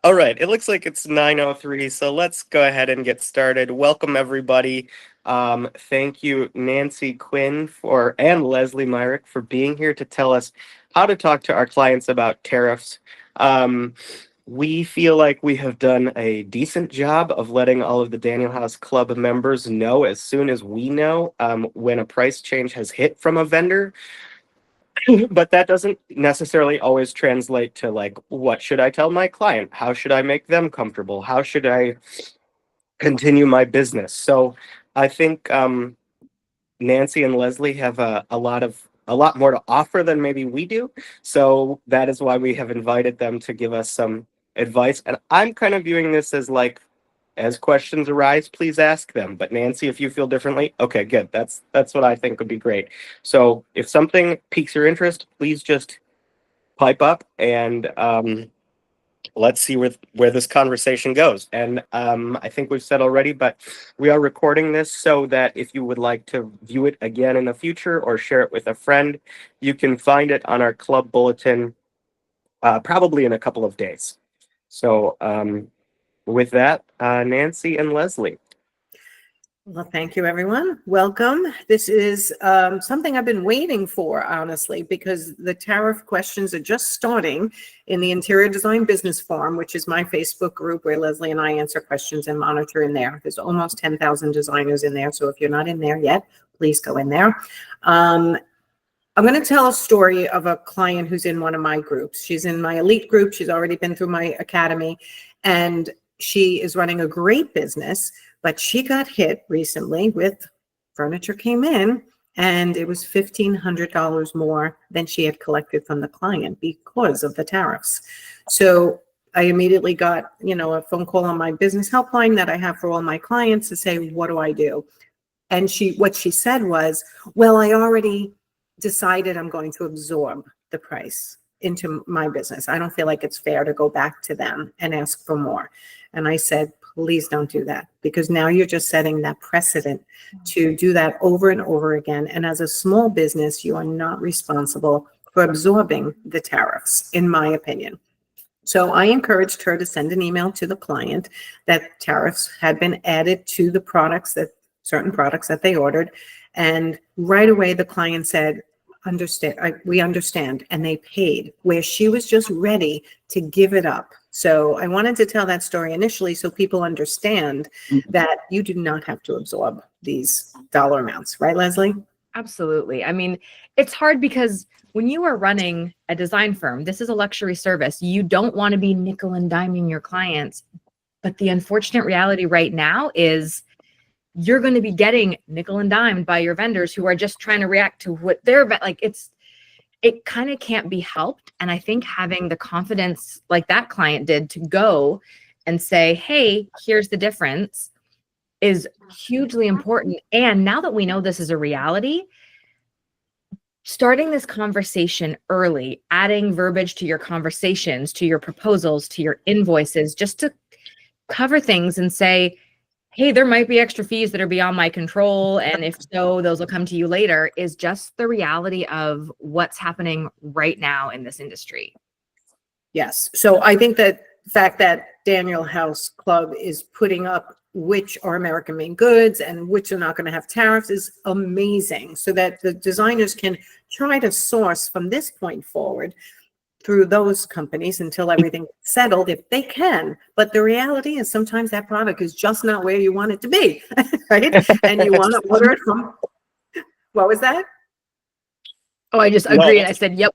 All right, it looks like it's 9:03, so let's go ahead and get started. Welcome, everybody. Thank you, Nancy Quinn and Lesley Myrick for being here to tell us how to talk to our clients about tariffs. Um, we feel like we have done a decent job of letting all of the Daniel House Club members know as soon as we know when a price change has hit from a vendor. But that doesn't necessarily always translate to like, what should I tell my client? How should I make them comfortable? How should I continue my business? So I think Nancy and Lesley have a lot more to offer than maybe we do. So that is why we have invited them to give us some advice. And I'm kind of viewing this as like, as questions arise, please ask them. But Nancy, if you feel differently, okay, good. That's what I think would be great. So if something piques your interest, please just pipe up and let's see where this conversation goes. And I think we've said already, but we are recording this so that if you would like to view it again in the future or share it with a friend, you can find it on our club bulletin probably in a couple of days. So with that, Nancy and Lesley. Well, thank you, everyone. Welcome. This is something I've been waiting for, honestly, because the tariff questions are just starting in the Interior Design Business Forum, which is my Facebook group where Lesley and I answer questions and monitor in there. There's almost 10,000 designers in there, so if you're not in there yet, please go in there. I'm going to tell a story of a client who's in one of my groups. She's in my elite group. She's already been through my academy, and she is running a great business. But she got hit recently with furniture came in and it was $1,500 more than she had collected from the client because of the tariffs. So I immediately got, a phone call on my business helpline that I have for all my clients to say, what do I do? And what she said was, well, I already decided I'm going to absorb the price into my business. I don't feel like it's fair to go back to them and ask for more. And I said, please don't do that, because now you're just setting that precedent to do that over and over again. And as a small business, you are not responsible for absorbing the tariffs, in my opinion. So I encouraged her to send an email to the client that tariffs had been added to the certain products that they ordered. And right away, the client said, we understand, and they paid, where she was just ready to give it up. So I wanted to tell that story initially so people understand that you do not have to absorb these dollar amounts, right, Lesley? Absolutely. I mean, it's hard because when you are running a design firm, this is a luxury service. You don't want to be nickel and diming your clients. But the unfortunate reality right now is you're going to be getting nickel and dimed by your vendors who are just trying to react to what they're like. It kind of can't be helped. And I think having the confidence like that client did to go and say, hey, here's the difference is hugely important. And now that we know this is a reality, starting this conversation early, adding verbiage to your conversations, to your proposals, to your invoices, just to cover things and say, hey, there might be extra fees that are beyond my control. And if so, those will come to you later, is just the reality of what's happening right now in this industry. Yes. So I think that the fact that Daniel House Club is putting up which are American made goods and which are not going to have tariffs is amazing, so that the designers can try to source from this point forward through those companies until everything is settled, if they can. But the reality is sometimes that product is just not where you want it to be, right? And you want to order it from, what was that? Oh, I just agreed. I said, yep.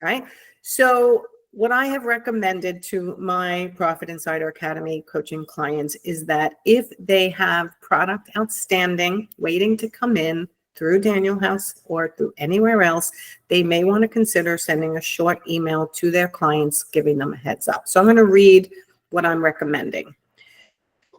Right. So what I have recommended to my Profit Insider Academy coaching clients is that if they have product outstanding, waiting to come in, through Daniel House or through anywhere else, they may want to consider sending a short email to their clients, giving them a heads up. So I'm going to read what I'm recommending.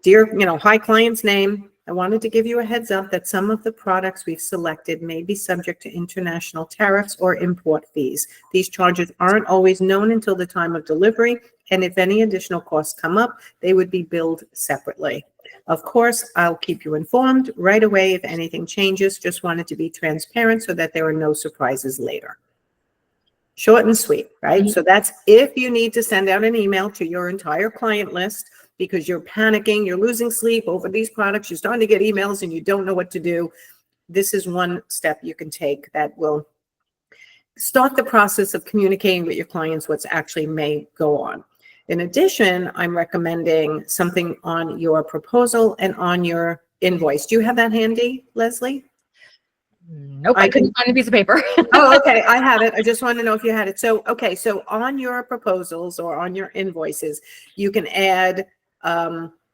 Dear, hi client's name. I wanted to give you a heads up that some of the products we've selected may be subject to international tariffs or import fees. These charges aren't always known until the time of delivery, and if any additional costs come up, they would be billed separately. Of course, I'll keep you informed right away if anything changes. Just wanted to be transparent so that there are no surprises later. Short and sweet, right? Mhm. So that's if you need to send out an email to your entire client list because you're panicking, you're losing sleep over these products, you're starting to get emails and you don't know what to do. This is one step you can take that will start the process of communicating with your clients what's actually may go on. In addition, I'm recommending something on your proposal and on your invoice. Do you have that handy, Lesley? Nope, I I couldn't find a piece of paper. Oh, okay, I have it. I just want to know if you had it. So, okay, so on your proposals or on your invoices, you can add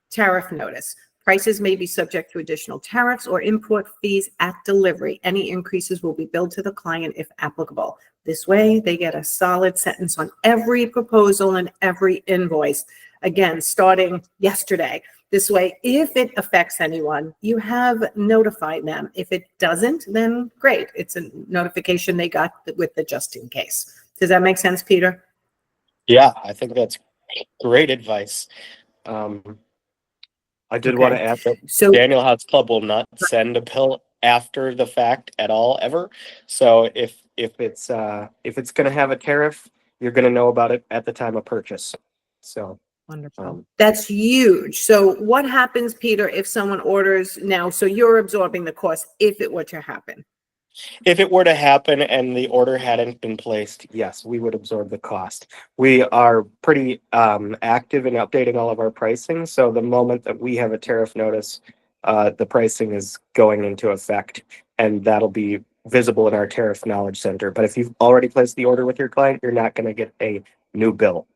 tariff notice. Prices may be subject to additional tariffs or import fees at delivery. Any increases will be billed to the client if applicable. This way, they get a solid sentence on every proposal and every invoice. Again, starting yesterday. This way, if it affects anyone, you have notified them. If it doesn't, then great. It's a notification they got with the just in case. Does that make sense, Peter? Yeah, I think that's great advice. I did want to Okay. add that So Daniel House Club will not send a bill after the fact at all, ever. So if it's going to have a tariff, you're going to know about it at the time of purchase. So Wonderful. that's huge. So what happens, Peter, if someone orders now? So you're absorbing the cost if it were to happen. if it were to happen and the order hadn't been placed, yes, we would absorb the cost. We are pretty active in updating all of our pricing. So the moment that we have a tariff notice, the pricing is going into effect, and that'll be visible in our tariff knowledge center. But if you've already placed the order with your client, you're not going to get a new bill.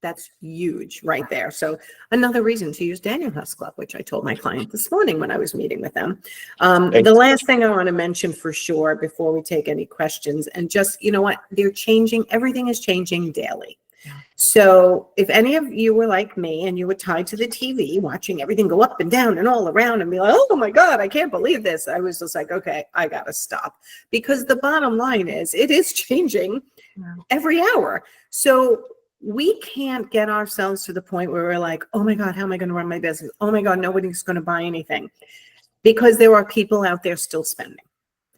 That's huge right there. So another reason to use Daniel House Club, which I told my client this morning when I was meeting with them. The last thing I want to mention for sure before we take any questions, and just, you know what, they're changing, everything is changing daily. So if any of you were like me and you were tied to the TV watching everything go up and down and all around and be like, oh my God, I can't believe this. I was just like, okay, I got to stop, because the bottom line is it is changing every hour. So we can't get ourselves to the point where we're like, oh my God, how am I going to run my business? Oh my God, nobody's going to buy anything, because there are people out there still spending.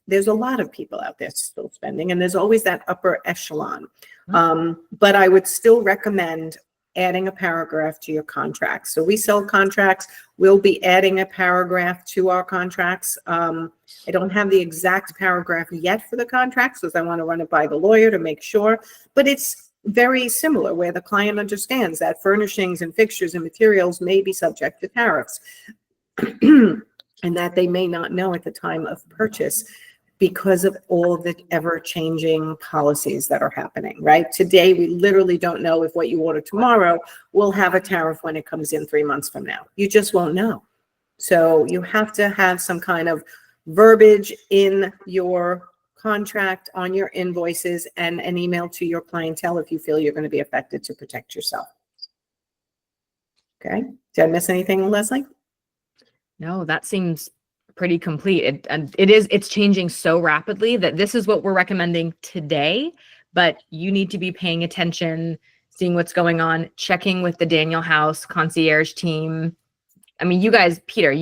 There's a lot of people out there still spending, and there's always that upper echelon. But I would still recommend adding a paragraph to your contracts. So we sell contracts. We'll be adding a paragraph to our contracts. I don't have the exact paragraph yet for the contracts because I want to run it by the lawyer to make sure, but it's very similar where the client understands that furnishings and fixtures and materials may be subject to tariffs and that they may not know at the time of purchase because of all the ever-changing policies that are happening, right? Today, we literally don't know if what you order tomorrow will have a tariff when it comes in 3 months from now. You just won't know. So you have to have some kind of verbiage in your contract, on your invoices, and an email to your clientele if you feel you're going to be affected, to protect yourself. Okay. Did I miss anything, Lesley? No, that seems pretty complete. It's changing so rapidly that this is what we're recommending today, but you need to be paying attention, seeing what's going on, checking with the Daniel House concierge team. I mean, you guys, Peter,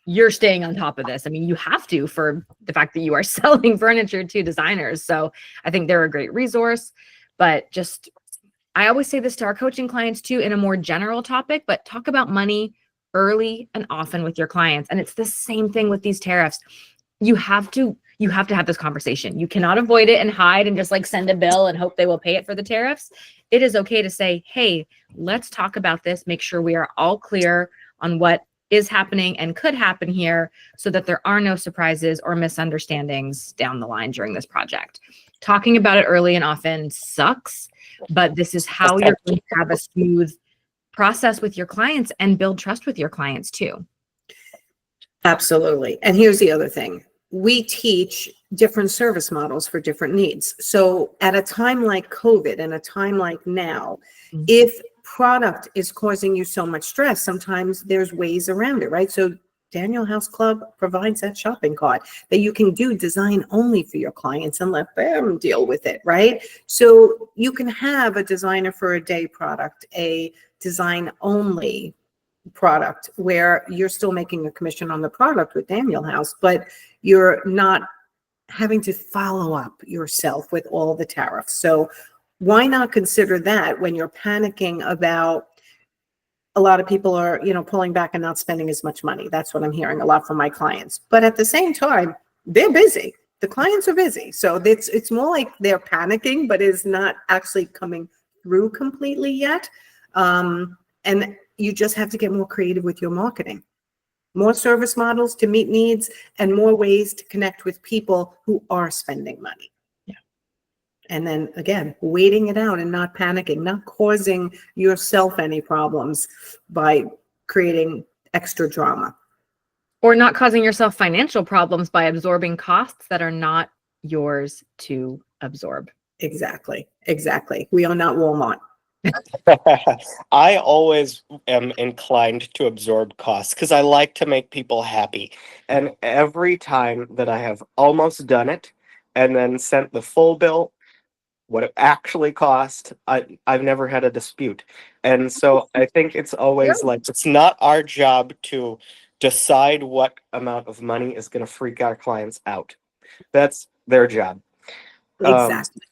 you're staying on top of this. I mean, you have to, for the fact that you are selling furniture to designers. So I think they're a great resource, but just, I always say this to our coaching clients too, in a more general topic, but talk about money early and often with your clients. And it's the same thing with these tariffs. You have to have this conversation. You cannot avoid it and hide and just like send a bill and hope they will pay it for the tariffs. It is okay to say, hey, let's talk about this. Make sure we are all clear on what is happening and could happen here so that there are no surprises or misunderstandings down the line during this project. Talking about it early and often sucks, but this is how you're going to have a smooth process with your clients and build trust with your clients too. Absolutely. And here's the other thing. We teach different service models for different needs. So at a time like COVID and a time like now, if product is causing you so much stress, sometimes there's ways around it, right? So Daniel House Club provides that shopping cart that you can do design only for your clients and let them deal with it, right? So you can have a designer for a day product, a design only product where you're still making a commission on the product with Daniel House, but you're not having to follow up yourself with all the tariffs. So why not consider that when you're panicking about a lot of people are, pulling back and not spending as much money. That's what I'm hearing a lot from my clients. But at the same time, they're busy. The clients are busy. So it's more like they're panicking, but is not actually coming through completely yet. And you just have to get more creative with your marketing, more service models to meet needs, and more ways to connect with people who are spending money. And then again, waiting it out and not panicking, not causing yourself any problems by creating extra drama. Or not causing yourself financial problems by absorbing costs that are not yours to absorb. Exactly. We are not Walmart. I always am inclined to absorb costs because I like to make people happy. And every time that I have almost done it and then sent the full bill, what it actually cost, I've never had a dispute. And so I think it's always like, it's not our job to decide what amount of money is going to freak our clients out. That's their job. Exactly.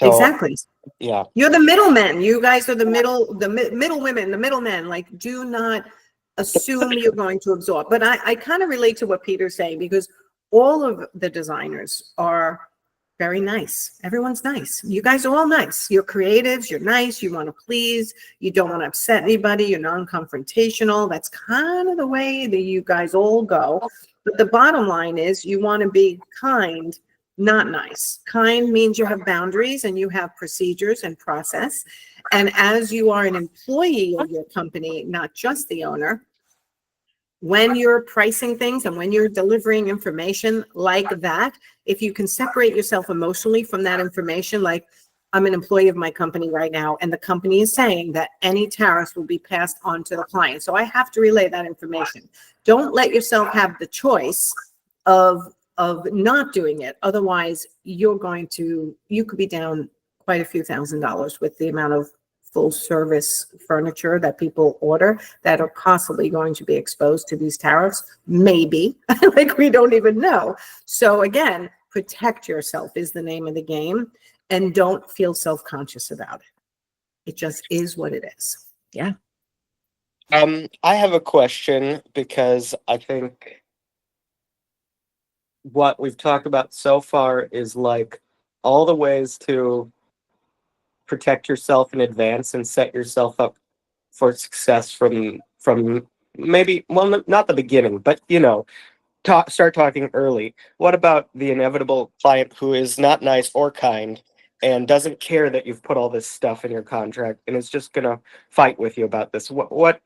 Exactly. Yeah. You're the middlemen. You guys are the middle women, the middlemen. Like, do not assume you're going to absorb. But I kind of relate to what Peter's saying, because all of the designers are very nice. Everyone's nice. You guys are all nice. You're creatives. You're nice. You want to please. You don't want to upset anybody. You're non-confrontational. That's kind of the way that you guys all go. But the bottom line is you want to be kind, not nice. Kind means you have boundaries and you have procedures and process. And as you are an employee of your company, not just the owner, when you're pricing things and when you're delivering information like that, if you can separate yourself emotionally from that information, like, I'm an employee of my company right now, and the company is saying that any tariffs will be passed on to the client. So I have to relay that information. Don't let yourself have the choice of not doing it. Otherwise, you could be down quite a few $1,000s with the amount of full service furniture that people order that are possibly going to be exposed to these tariffs. Maybe, like, we don't even know. So again, protect yourself is the name of the game, and don't feel self-conscious about it. It just is what it is. Yeah. I have a question, because I think what we've talked about so far is like all the ways to protect yourself in advance and set yourself up for success from maybe, well, not the beginning, but start talking early. What about the inevitable client who is not nice or kind and doesn't care that you've put all this stuff in your contract and is just gonna fight with you about this? What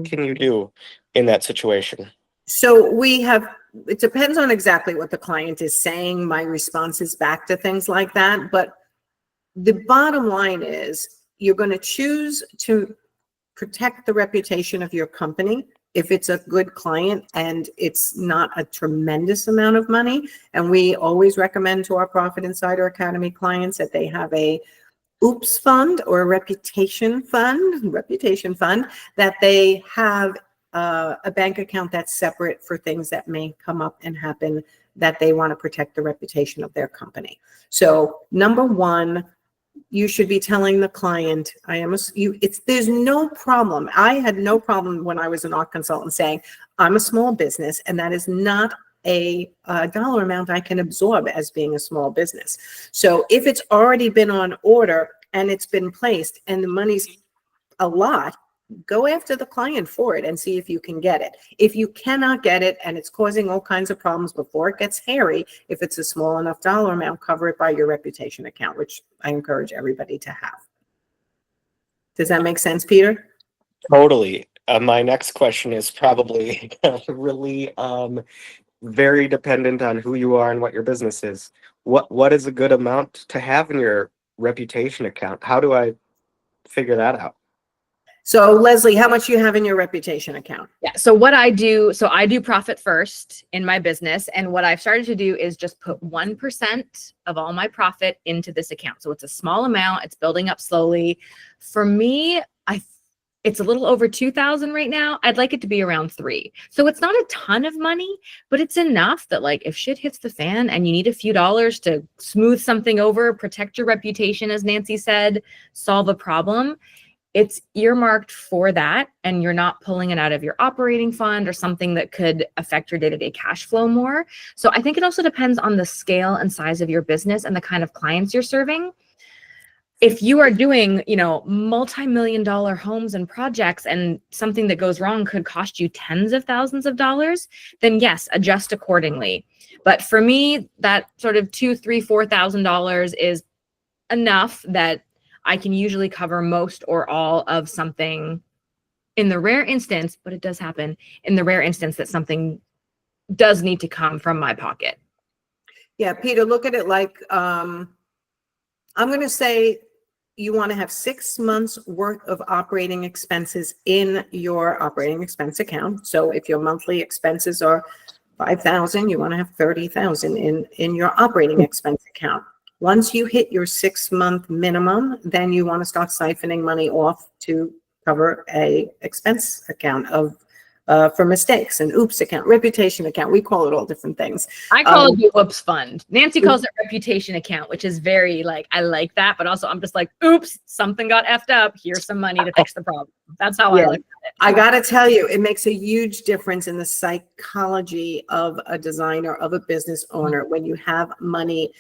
can you do in that situation? So it depends on exactly what the client is saying. My responses back to things like that, but the bottom line is you're going to choose to protect the reputation of your company if it's a good client and it's not a tremendous amount of money. And we always recommend to our Profit Insider Academy clients that they have a oops fund or a reputation fund, that they have a bank account that's separate for things that may come up and happen, that they want to protect the reputation of their company. So number one, you should be telling the client, there's no problem. I had no problem when I was an art consultant saying, I'm a small business, and that is not a dollar amount I can absorb as being a small business. So if it's already been on order and it's been placed and the money's a lot, go after the client for it and see if you can get it. If you cannot get it and it's causing all kinds of problems before it gets hairy, if it's a small enough dollar amount, cover it by your reputation account, which I encourage everybody to have. Does that make sense, Peter? Totally. My next question is probably really very dependent on who you are and what your business is. What is a good amount to have in your reputation account? How do I figure that out? So Lesley, how much you have in your reputation account? Yeah. So what I do profit first in my business. And what I've started to do is just put 1% of all my profit into this account. So it's a small amount. It's building up slowly. For me, It's a little over 2,000 right now. I'd like it to be around 3. So it's not a ton of money, but it's enough that like if shit hits the fan and you need a few dollars to smooth something over, protect your reputation, as Nancy said, solve a problem, it's earmarked for that. And you're not pulling it out of your operating fund or something that could affect your day-to-day cash flow more. So I think it also depends on the scale and size of your business and the kind of clients you're serving. If you are doing, multi-million-dollar homes and projects and something that goes wrong could cost you tens of thousands of dollars, then yes, adjust accordingly. But for me, that sort of $2,000, $3,000, $4,000 is enough that I can usually cover most or all of something in the rare instance, but it does happen in the rare instance that something does need to come from my pocket. Yeah, Peter, look at it like, I'm going to say you want to have 6 months worth of operating expenses in your operating expense account. So if your monthly expenses are 5,000, you want to have 30,000 in your operating expense account. Once you hit your 6-month minimum, then you want to start siphoning money off to cover a expense account for mistakes, an oops account, reputation account. We call it all different things. I call it the whoops fund. Nancy calls it reputation account, which is very I like that, but also I'm just like, oops, something got effed up. Here's some money to fix the problem. That's how I look at it. I got to tell you, it makes a huge difference in the psychology of a designer, of a business owner, when you have money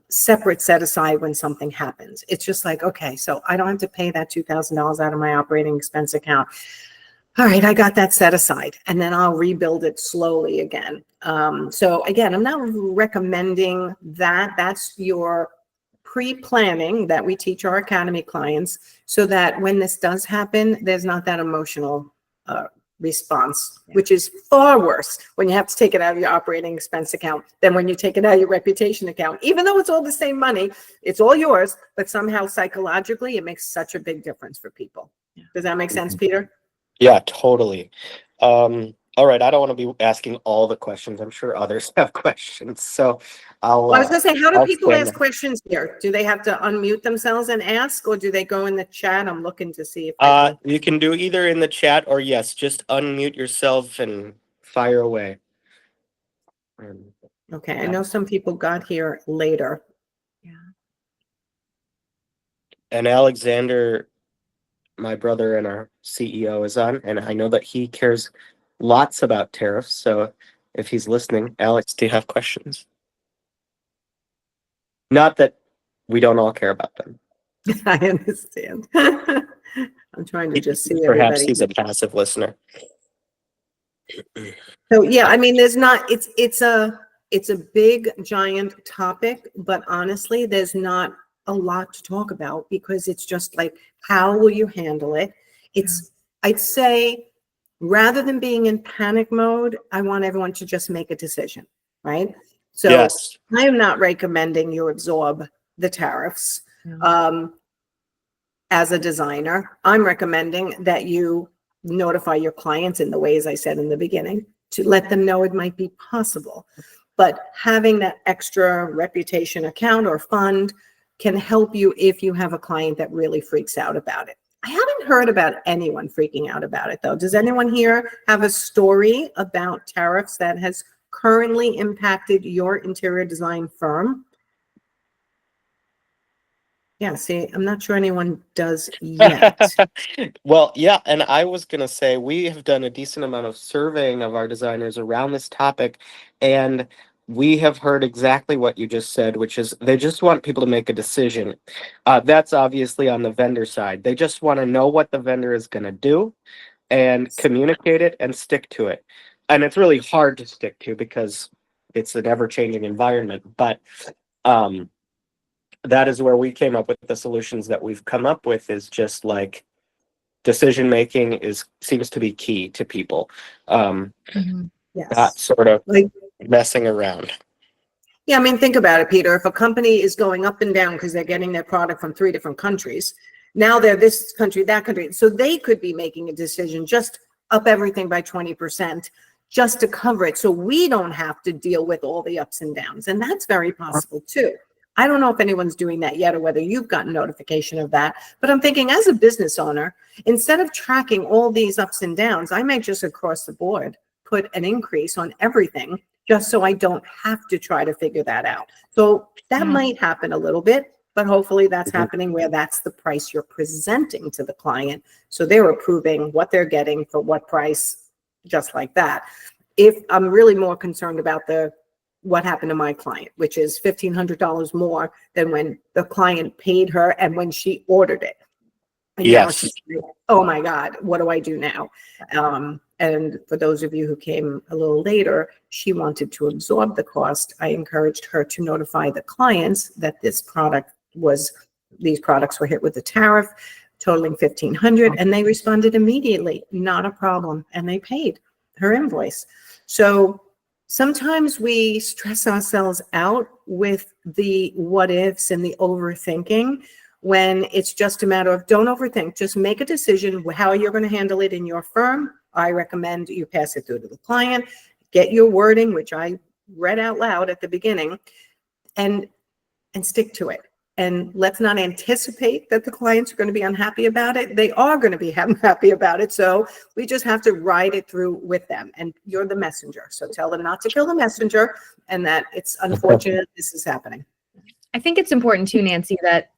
separate, set aside when something happens. It's just like, okay, so I don't have to pay that $2,000 out of my operating expense account. All right, I got that set aside, and then I'll rebuild it slowly again. So again, I'm not recommending that. That's your pre-planning that we teach our academy clients, so that when this does happen, there's not that emotional response, which is far worse when you have to take it out of your operating expense account than when you take it out of your reputation account. Even though it's all the same money, it's all yours, but somehow psychologically, it makes such a big difference for people. Does that make sense, Peter? Yeah, totally. All right, I don't want to be asking all the questions. I'm sure others have questions. So I was going to say, how do I'll people explain ask questions here? Do they have to unmute themselves and ask, or do they go in the chat? I'm looking to see if you can do either in the chat or yes, just unmute yourself and fire away. Okay, I know some people got here later. Yeah. And Alexander, my brother and our CEO, is on, and I know that he cares lots about tariffs. So if he's listening, Alex, do you have questions? Not that we don't all care about them. I understand. I'm trying to just see Perhaps everybody. he's a passive listener. So yeah, I mean, there's not, it's a big giant topic, but honestly, there's not a lot to talk about, because it's just like, how will you handle it? I'd say, rather than being in panic mode, I want everyone to just make a decision, right? So Yes. I am not recommending you absorb the tariffs. As a designer, I'm recommending that you notify your clients in the ways I said in the beginning, to let them know it might be possible. But having that extra reputation account or fund can help you if you have a client that really freaks out about it. I haven't heard about anyone freaking out about it, though. Does anyone here have a story about tariffs that has currently impacted your interior design firm? Yeah, see, I'm not sure anyone does yet. Well, yeah, and I was going to say, we have done a decent amount of surveying of our designers around this topic, and we have heard exactly what you just said, which is they just want people to make a decision. That's obviously on the vendor side. They just want to know what the vendor is going to do and communicate it and stick to it. And it's really hard to stick to because it's an ever-changing environment, but that is where we came up with the solutions that we've come up with, is just like decision making seems to be key to people. Not Yes. sort of Like, messing around. yeah, I mean, think about it, Peter. If a company is going up and down because they're getting their product from 3 different countries, now they're this country, that country. So they could be making a decision, just up everything by 20% just to cover it. So we don't have to deal with all the ups and downs. And that's very possible too. I don't know if anyone's doing that yet or whether you've gotten notification of that, but I'm thinking as a business owner, instead of tracking all these ups and downs, I might just across the board put an increase on everything just so I don't have to try to figure that out. So that might happen a little bit, but hopefully that's happening where that's the price you're presenting to the client. So they're approving what they're getting for what price, just like that. If I'm really more concerned about what happened to my client, which is $1,500 more than when the client paid her and when she ordered it. And now Yes. she's like, oh my God, what do I do now? And for those of you who came a little later, she wanted to absorb the cost. I encouraged her to notify the clients that these products were hit with the tariff, totaling $1,500, and they responded immediately, not a problem, and they paid her invoice. So sometimes we stress ourselves out with the what ifs and the overthinking when it's just a matter of don't overthink, just make a decision how you're going to handle it in your firm. I recommend you pass it through to the client, get your wording, which I read out loud at the beginning, and stick to it. And let's not anticipate that the clients are going to be unhappy about it. They are going to be happy about it. So we just have to ride it through with them. And you're the messenger. So tell them not to kill the messenger and that it's unfortunate this is happening. I think it's important too, Nancy, that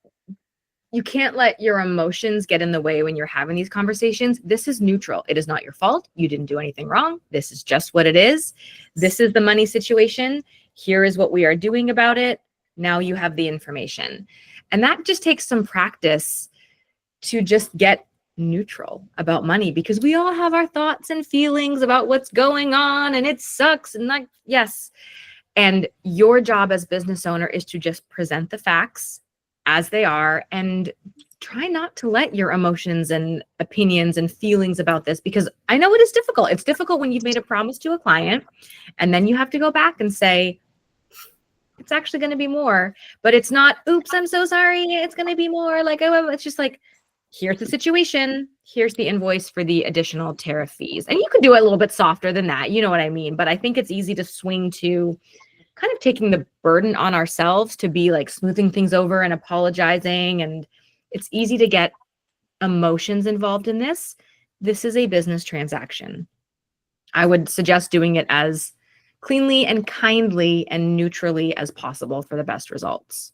you can't let your emotions get in the way when you're having these conversations. This is neutral. It is not your fault. You didn't do anything wrong. This is just what it is. This is the money situation. Here is what we are doing about it. Now you have the information. And that just takes some practice to just get neutral about money, because we all have our thoughts and feelings about what's going on and it sucks. And like, yes. And your job as business owner is to just present the facts as they are and try not to let your emotions and opinions and feelings about this, because I know it is difficult. It's difficult when you've made a promise to a client and then you have to go back and say, it's actually going to be more, but it's not, oops, I'm so sorry, it's going to be more. Like, oh, it's just like, here's the situation. Here's the invoice for the additional tariff fees. And you could do it a little bit softer than that. You know what I mean? But I think it's easy to swing to kind of taking the burden on ourselves to be like smoothing things over and apologizing. And it's easy to get emotions involved in this. This is a business transaction. I would suggest doing it as cleanly and kindly and neutrally as possible for the best results.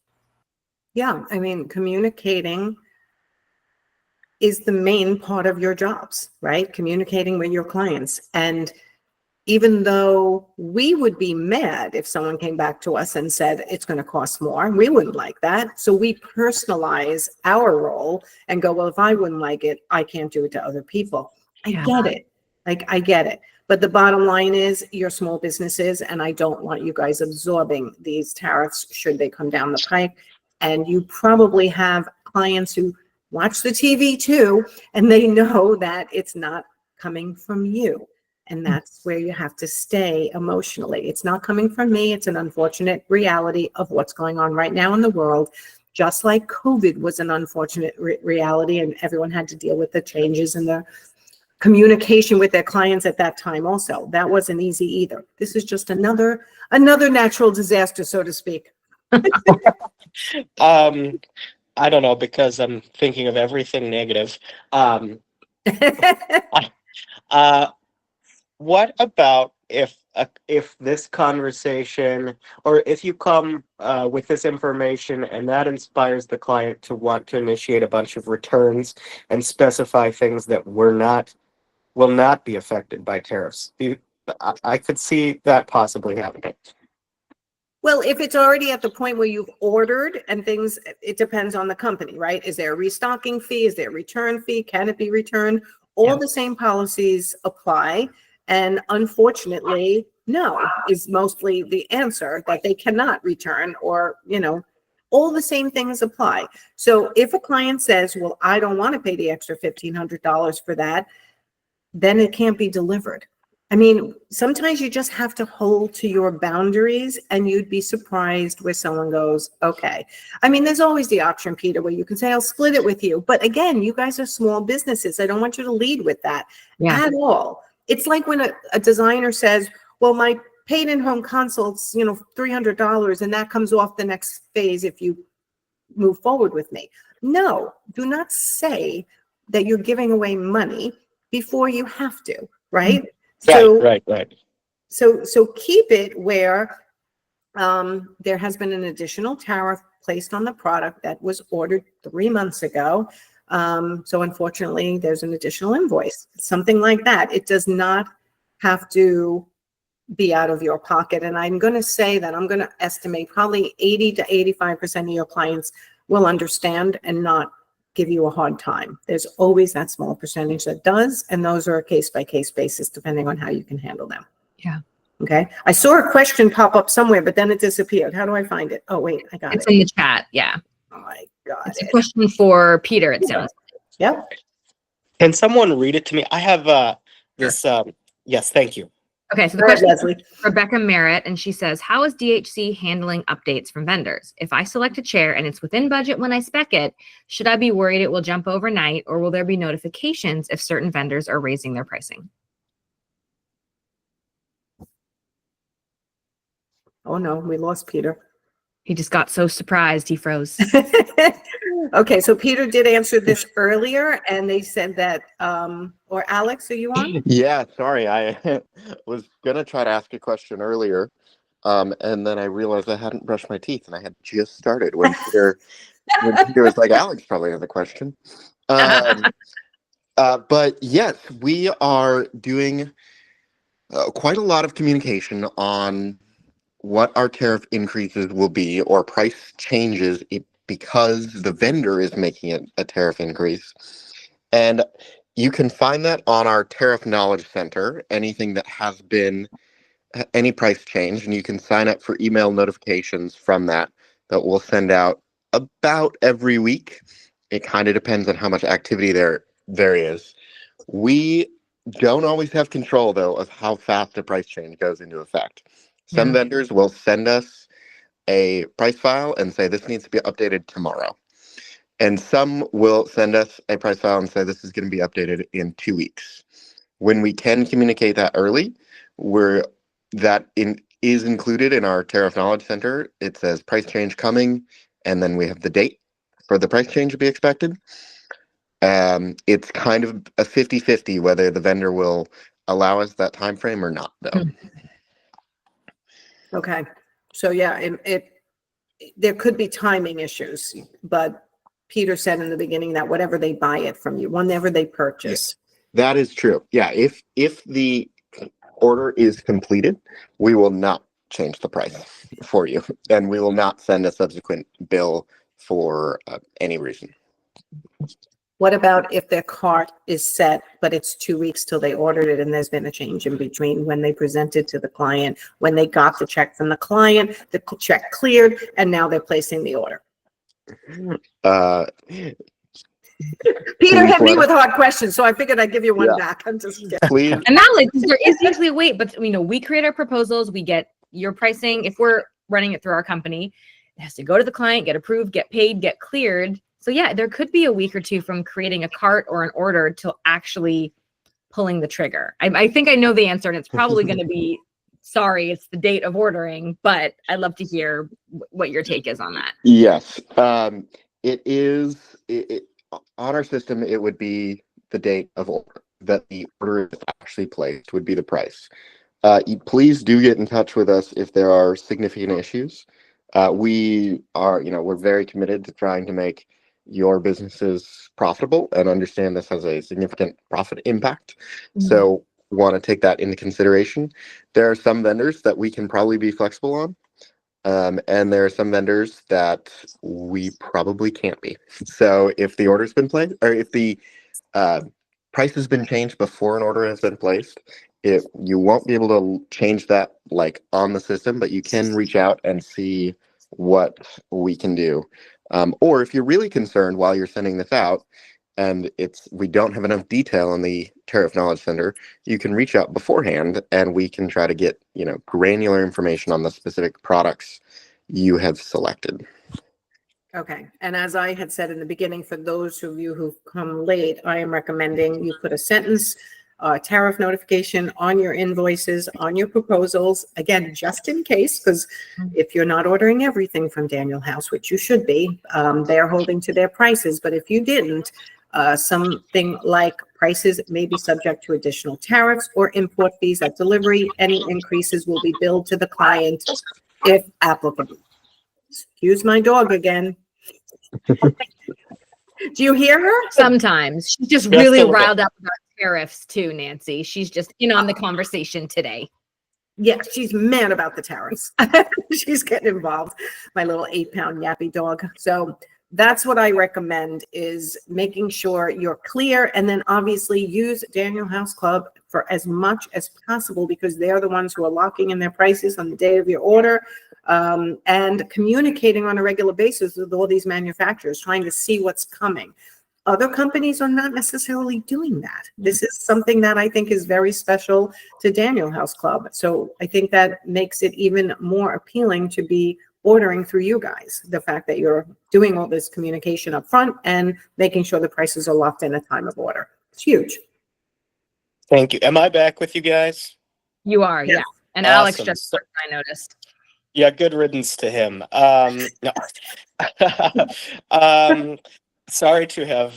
Yeah, I mean, communicating is the main part of your jobs, right? Communicating with your clients. And even though we would be mad if someone came back to us and said it's going to cost more, we wouldn't like that. So we personalize our role and go, well, if I wouldn't like it, I can't do it to other people. I get it. Like, I get it. But the bottom line is you're small businesses, and I don't want you guys absorbing these tariffs should they come down the pike. And you probably have clients who watch the TV too, and they know that it's not coming from you. And that's where you have to stay emotionally. It's not coming from me. It's an unfortunate reality of what's going on right now in the world. Just like COVID was an unfortunate reality, and everyone had to deal with the changes in the communication with their clients at that time also. That wasn't easy either. This is just another natural disaster, so to speak. I don't know, because I'm thinking of everything negative. What about if this conversation, or if you come with this information and that inspires the client to want to initiate a bunch of returns and specify things that will not be affected by tariffs? I could see that possibly happening. Well, if it's already at the point where you've ordered and things, it depends on the company, right? Is there a restocking fee? Is there a return fee? Can it be returned? All the same policies apply. And unfortunately, no, is mostly the answer, that they cannot return, or, all the same things apply. So if a client says, well, I don't want to pay the extra $1,500 for that, then it can't be delivered. I mean, sometimes you just have to hold to your boundaries, and you'd be surprised where someone goes, okay. I mean, there's always the option, Peter, where you can say, I'll split it with you. But again, you guys are small businesses. I don't want you to lead with that at all. It's like when a designer says, well, my paid in-home consults, $300, and that comes off the next phase if you move forward with me. No, do not say that you're giving away money before you have to, right? Right. So keep it where there has been an additional tariff placed on the product that was ordered 3 months ago. So unfortunately, there's an additional invoice, something like that. It does not have to be out of your pocket. And I'm going to say that I'm going to estimate probably 80 to 85% of your clients will understand and not give you a hard time. There's always that small percentage that does, and those are a case-by-case basis, depending on how you can handle them. Yeah. Okay. I saw a question pop up somewhere, but then it disappeared. How do I find it? Oh, wait, I got It's it. in the chat. Yeah. I got It's a it. question for Peter, it sounds. Yep. Can someone read it to me? I have this. Yes, thank you. Okay, so the Go ahead, question Lesley. is Rebecca Merritt, and she says, how is DHC handling updates from vendors? If I select a chair and it's within budget when I spec it, should I be worried it will jump overnight, or will there be notifications if certain vendors are raising their pricing? Oh, no, we lost Peter. He just got so surprised he froze. Okay, so Peter did answer this earlier, and they said that, or Alex, are you on? Yeah, sorry. I was gonna try to ask a question earlier, and then I realized I hadn't brushed my teeth, and I had just started when Peter was like, "Alex probably has a question." But yes, we are doing quite a lot of communication on what our tariff increases will be or price changes because the vendor is making a tariff increase. And you can find that on our Tariff Knowledge Center, anything that has been any price change, and you can sign up for email notifications from that we'll send out about every week. It kind of depends on how much activity there is. We don't always have control, though, of how fast a price change goes into effect. Some vendors will send us a price file and say this needs to be updated tomorrow. And some will send us a price file and say this is going to be updated in 2 weeks. When we can communicate that early, is included in our Tariff Knowledge Center. It says price change coming, and then we have the date for the price change to be expected. It's kind of a 50-50 whether the vendor will allow us that time frame or not, though. Okay, so yeah, there could be timing issues, but Peter said in the beginning that whatever they buy it from you, whenever they purchase. That is true. Yeah, if the order is completed, we will not change the price for you, and we will not send a subsequent bill for any reason. What about if their cart is set, but it's 2 weeks till they ordered it and there's been a change in between when they presented to the client, when they got the check from the client, the check cleared, and now they're placing the order? Peter hit me with hard questions, so I figured I'd give you one back. I'm just kidding. Please. And that, like, there is usually a wait, but we create our proposals, we get your pricing. If we're running it through our company, it has to go to the client, get approved, get paid, get cleared. So yeah, there could be a week or two from creating a cart or an order to actually pulling the trigger. I think I know the answer, and it's probably going to be, sorry, it's the date of ordering, but I'd love to hear what your take is on that. Yes. It is on our system. It would be the date of order that the order is actually placed would be the price. Please do get in touch with us if there are significant issues. We're very committed to trying to make your businesses profitable and understand this has a significant profit impact. Mm-hmm. So want to take that into consideration. There are some vendors that we can probably be flexible on. And there are some vendors that we probably can't be. So if the order's been placed, or if the price has been changed before an order has been placed, you won't be able to change that like on the system, but you can reach out and see what we can do. Or if you're really concerned while you're sending this out and we don't have enough detail in the Tariff Knowledge Center, you can reach out beforehand and we can try to get, granular information on the specific products you have selected. Okay. And as I had said in the beginning, for those of you who've come late, I am recommending you put a sentence tariff notification on your invoices, on your proposals. Again, just in case, because if you're not ordering everything from Daniel House, which you should be, they're holding to their prices. But if you didn't, something like prices may be subject to additional tariffs or import fees at delivery. Any increases will be billed to the client if applicable. Excuse my dog again. Do you hear her? Sometimes she's just Just really a little. riled up about tariffs too, Nancy. She's just in on the conversation today. Yeah, she's mad about the tariffs. She's getting involved. My little 8-pound yappy dog. So that's what I recommend, is making sure you're clear, and then obviously use Daniel House Club for as much as possible, because they're the ones who are locking in their prices on the day of your order, and communicating on a regular basis with all these manufacturers, trying to see what's coming. Other companies are not necessarily doing that. This is something that I think is very special to Daniel House Club. So I think that makes it even more appealing to be ordering through you guys. The fact that you're doing all this communication up front and making sure the prices are locked in at time of order. It's huge. Thank you. Am I back with you guys? You are, Yeah. yeah. And Alex Awesome. just, I noticed. Yeah, good riddance to him. No. Sorry to have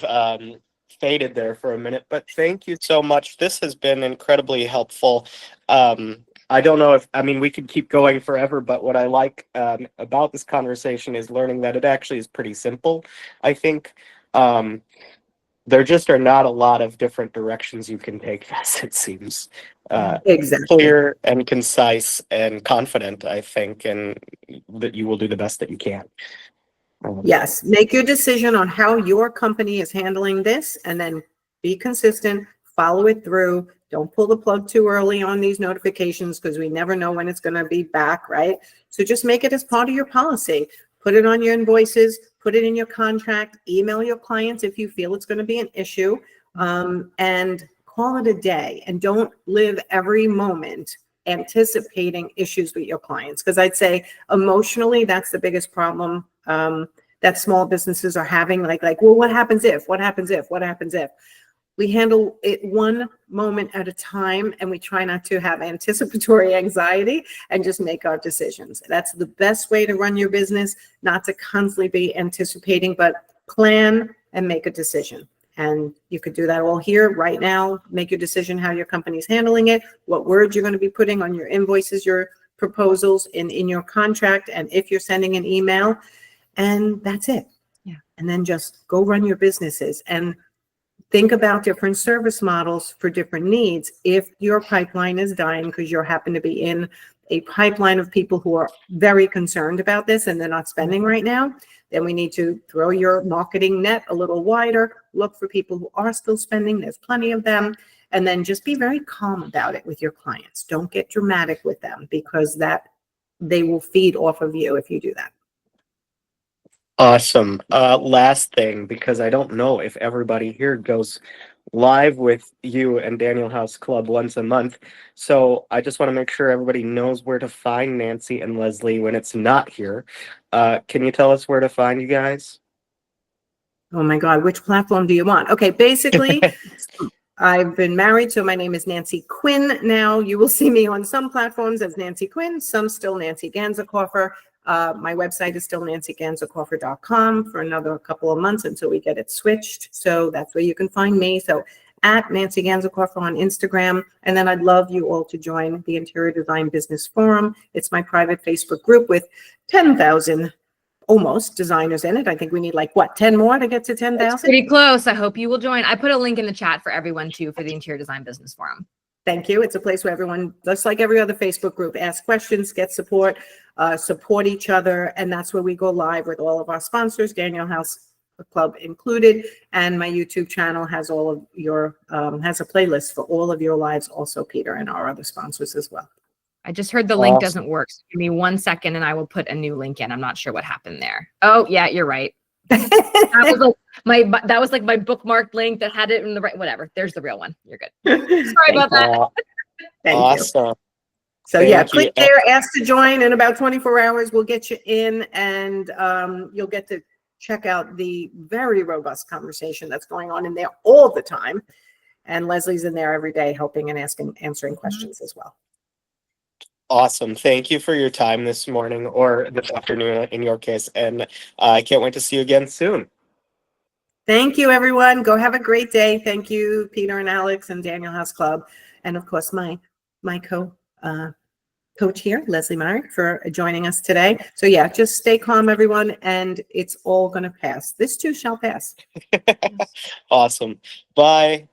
faded there for a minute, but thank you so much. This has been incredibly helpful. I don't know if, I mean, we could keep going forever, but what I like about this conversation is learning that it actually is pretty simple. I think there just are not a lot of different directions you can take this, it seems. Exactly. Clear and concise and confident, I think, and that you will do the best that you can. Yes, make your decision on how your company is handling this, and then be consistent, follow it through. Don't pull the plug too early on these notifications, because we never know when it's going to be back, right? So just make it as part of your policy. Put it on your invoices, put it in your contract, email your clients if you feel it's going to be an issue, and call it a day. And don't live every moment anticipating issues with your clients, because I'd say emotionally, that's the biggest problem that small businesses are having. Like, well, what happens if, what happens if, what happens if? We handle it one moment at a time, and we try not to have anticipatory anxiety and just make our decisions. That's the best way to run your business, not to constantly be anticipating, but plan and make a decision. And you could do that all here right now. Make your decision how your company's handling it, what words you're going to be putting on your invoices, your proposals, in your contract, and if you're sending an email. And that's it. Yeah. And then just go run your businesses and think about different service models for different needs. If your pipeline is dying because you happen to be in a pipeline of people who are very concerned about this and they're not spending right now, then we need to throw your marketing net a little wider, look for people who are still spending. There's plenty of them. And then just be very calm about it with your clients. Don't get dramatic with them, because that they will feed off of you if you do that. Awesome. Last thing, because I don't know if everybody here goes live with you and Daniel House Club once a month. So I just want to make sure everybody knows where to find Nancy and Lesley when it's not here. Can you tell us where to find you guys? Oh my God, which platform do you want? Okay, basically, I've been married, so my name is Nancy Quinn now. You will see me on some platforms as Nancy Quinn, some still Nancy Ganzakoffer. My website is still nancyganzakoffer.com for another couple of months until we get it switched. So that's where you can find me. So at Nancy Ganzakoffer on Instagram. And then I'd love you all to join the Interior Design Business Forum. It's my private Facebook group with 10,000 almost designers in it. I think we need like, what, 10 more to get to 10,000? Pretty close. I hope you will join. I put a link in the chat for everyone too for the Interior Design Business Forum. Thank you. It's a place where everyone, just like every other Facebook group, ask questions, get support, support each other. And that's where we go live with all of our sponsors, Daniel House Club included. And my YouTube channel has all of your, has a playlist for all of your lives also, Peter, and our other sponsors as well. I just heard the link Awesome. doesn't work. So give me 1 second and I will put a new link in. I'm not sure what happened there. Oh, yeah, you're right. That was like my bookmarked link that had it in the right, whatever. There's the real one. You're good. Sorry about that. Thank you. Awesome. So yeah, Thank you. click there, ask to join. In about 24 hours, we'll get you in, and you'll get to check out the very robust conversation that's going on in there all the time. And Leslie's in there every day helping and answering questions as well. Awesome. Thank you for your time this morning or this afternoon in your case. And I can't wait to see you again soon. Thank you, everyone. Go have a great day. Thank you, Peter and Alex and Daniel House Club. And of course, my coach here, Lesley Myrick, for joining us today. So yeah, just stay calm, everyone, and it's all going to pass. This too shall pass. Awesome. Bye.